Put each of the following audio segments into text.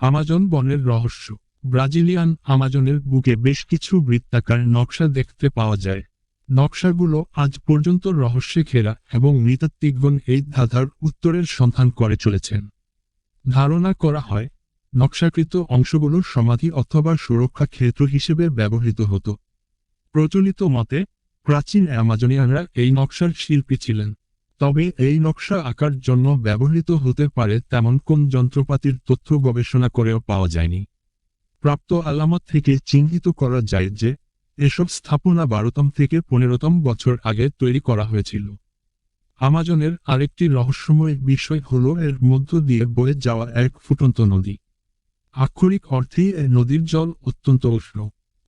Amazon বনের রহস্য। Brazilian আমাজনের বুকে বেশ কিছু বৃত্তাকার নকশা দেখতে পাওয়া যায়। নকশাগুলো আজ পর্যন্ত রহস্যে ঘেরা এবং নৃতাত্ত্বিকগণ এই ধাঁধার উত্তরের সন্ধান করে চলেছেন। ধারণা করা হয় নকশাকৃত অংশগুলো সমাধি অথবা সুরক্ষা ক্ষেত্র হিসেবে ব্যবহৃত হতো। প্রচলিত মতে প্রাচীন অ্যামাজনিয়ানরা এই নকশার শিল্পী ছিলেন। তবে এই নকশা আঁকার জন্য ব্যবহৃত হতে পারে তেমন কোন যন্ত্রপাতির তথ্য গবেষণা করেও পাওয়া যায়নি। প্রাপ্ত আলামত থেকে চিহ্নিত করা যায় যে এসব স্থাপনা 12তম থেকে 15তম বছর আগে তৈরি করা হয়েছিল। আমাজনের আরেকটি রহস্যময় বিষয় হল এর মধ্য দিয়ে বয়ে যাওয়া এক ফুটন্ত নদী। আক্ষরিক অর্থেই এই নদীর জল অত্যন্ত উষ্ণ।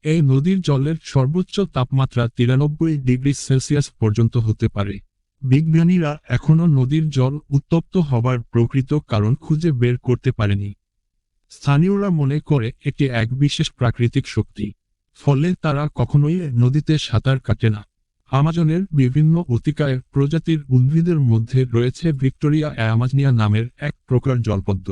এই নদীর জলের সর্বোচ্চ তাপমাত্রা 93 ডিগ্রি সেলসিয়াস পর্যন্ত হতে পারে। বিজ্ঞানীরা এখনও নদীর জল উত্তপ্ত হবার প্রকৃত কারণ খুঁজে বের করতে পারেনি। স্থানীয়রা মনে করে এটি এক বিশেষ প্রাকৃতিক শক্তি, ফলে তারা কখনোই নদীতে সাঁতার কাটে না। আমাজনের বিভিন্ন অতিকায় প্রজাতির উদ্ভিদের মধ্যে রয়েছে ভিক্টোরিয়া অ্যামাজনিয়া নামের এক প্রকার জলপদ্ম।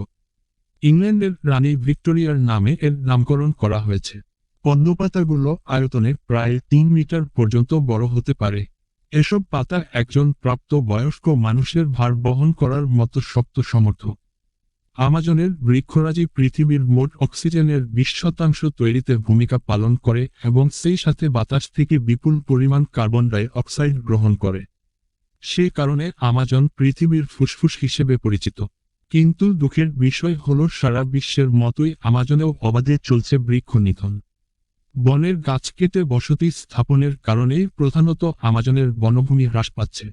ইংল্যান্ডের রানী ভিক্টোরিয়ার নামে এর নামকরণ করা হয়েছে। পদ্মপাতাগুলো আয়তনে প্রায় 3 মিটার পর্যন্ত বড় হতে পারে। এসব পাতা একজন প্রাপ্ত বয়স্ক মানুষের ভার বহন করার মতো শক্ত সমর্থ। আমাজনের বৃক্ষরাজি পৃথিবীর মোট অক্সিজেনের 20% তৈরিতে ভূমিকা পালন করে এবং সেই সাথে বাতাস থেকে বিপুল পরিমাণ কার্বন ডাই অক্সাইড গ্রহণ করে। সে কারণে আমাজন পৃথিবীর ফুসফুস হিসেবে পরিচিত। কিন্তু দুঃখের বিষয় হল সারা বিশ্বের মতোই আমাজনেও অবাধে চলছে বৃক্ষ নিধন। বনের গাছ কেটে বসতি স্থাপনের কারণেই প্রধানত আমাজনের বনভূমি হ্রাস পাচ্ছে।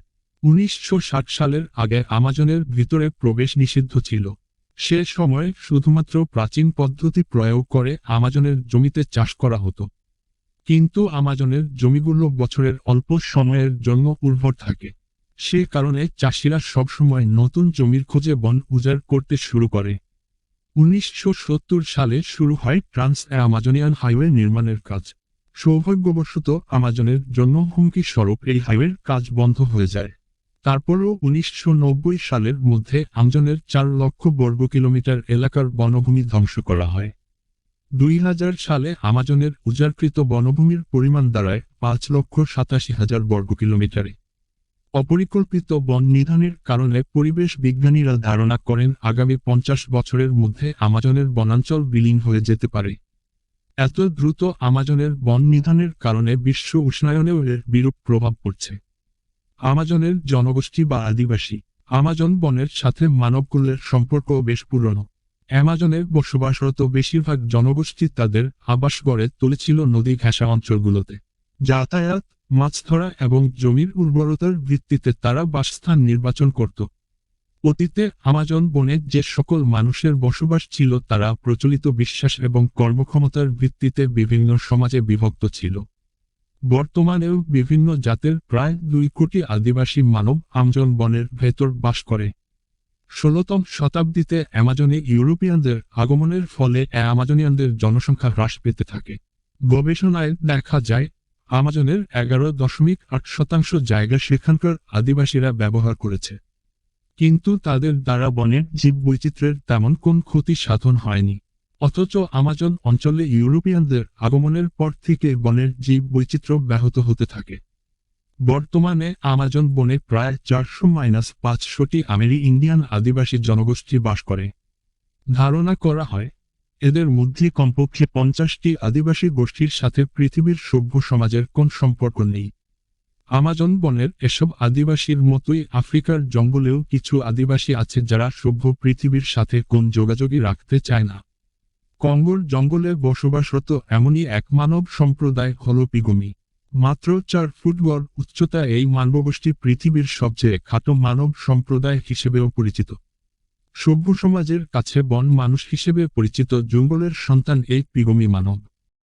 1960 সালের আগে আমাজনের ভিতরে প্রবেশ নিষিদ্ধ ছিল। সে সময়ে শুধুমাত্র প্রাচীন পদ্ধতি প্রয়োগ করে আমাজনের জমিতে চাষ করা হতো। কিন্তু আমাজনের জমিগুলো বছরের অল্প সময়ের জন্য উর্বর থাকে। সে কারণে চাষিরা সবসময় নতুন জমির খোঁজে বন উজাড় করতে শুরু করে। 1970 সালে শুরু হয় ট্রান্স আমাজনিয়ান হাইওয়ে নির্মাণের কাজ। সৌভাগ্যবশত আমাজনের জন্য হুমকি স্বরূপ এই হাইওয়ের কাজ বন্ধ হয়ে যায়। তারপরও 1990 সালের মধ্যে আমাজনের 4 লক্ষ বর্গ কিলোমিটার এলাকার বনভূমি ধ্বংস করা হয়। 2000 সালে আমাজনের উজাড়কৃত বনভূমির পরিমাণ দাঁড়ায় 5,87,000 বর্গ কিলোমিটারে। অপরিকল্পিত বন নিধনের কারণে পরিবেশ বিজ্ঞানীরা ধারণা করেন আগামী 50 বছরের মধ্যে আমাজনের বনাঞ্চল বিলীন হয়ে যেতে পারে। এত দ্রুত আমাজনের বন নিধনের কারণে বিশ্ব উষ্ণায়নেও এর বিরূপ প্রভাব পড়ছে। আমাজনের জনগোষ্ঠী বা আদিবাসী। আমাজন বনের সাথে মানবকুলের সম্পর্ক বেশ পুরনো। অ্যামাজনের বসবাসরত বেশিরভাগ জনগোষ্ঠী তাদের আবাস গড়ে তুলেছিল নদী ঘেঁষা অঞ্চলগুলোতে। যাতায়াত, মাছ ধরা এবং জমির উর্বরতার ভিত্তিতে তারা বাসস্থান নির্বাচন করত। অতীতে আমাজন বনে যে সকল মানুষের বসবাস ছিল তারা প্রচলিত বিশ্বাস এবং কর্মক্ষমতার ভিত্তিতে বিভিন্ন সমাজে বিভক্ত ছিল। বর্তমানেও বিভিন্ন জাতের প্রায় 2 কোটি আদিবাসী মানব আমাজন বনের ভেতর বাস করে। 16তম শতাব্দীতে অ্যামাজনে ইউরোপিয়ানদের আগমনের ফলে অ্যামাজনিয়ানদের জনসংখ্যা হ্রাস পেতে থাকে। গবেষণায় দেখা যায় আমাজনের 11.8% জায়গা সেখানকার আদিবাসীরা ব্যবহার করেছে। কিন্তু তাদের দ্বারা বনের জীববৈচিত্র্যের তেমন কোন ক্ষতি সাধন হয়নি। অথচ আমাজন অঞ্চলে ইউরোপিয়ানদের আগমনের পর থেকে বনের জীববৈচিত্র্য ব্যাহত হতে থাকে। বর্তমানে আমাজন বনে প্রায় 400-500টি ইন্ডিয়ান আদিবাসী জনগোষ্ঠী বাস করে। ধারণা করা হয় এদের মধ্যে কমপক্ষে 50টি আদিবাসী গোষ্ঠীর সাথে পৃথিবীর সভ্য সমাজের কোন সম্পর্ক নেই। আমাজন বনের এসব আদিবাসীর মতোই আফ্রিকার জঙ্গলেও কিছু আদিবাসী আছে যারা সভ্য পৃথিবীর সাথে কোন যোগাযোগই রাখতে চায় না। কঙ্গোর জঙ্গলে বসবাসরত এমনই এক মানব সম্প্রদায় হল পিগমি। মাত্র 4 ফুট গড় উচ্চতা এই মানবগোষ্ঠী পৃথিবীর সবচেয়ে খাটো মানব সম্প্রদায় হিসেবেও পরিচিত। সভ্য সমাজের কাছে বন মানুষ হিসেবে পরিচিত জঙ্গলের সন্তান এই পিগমি মানব।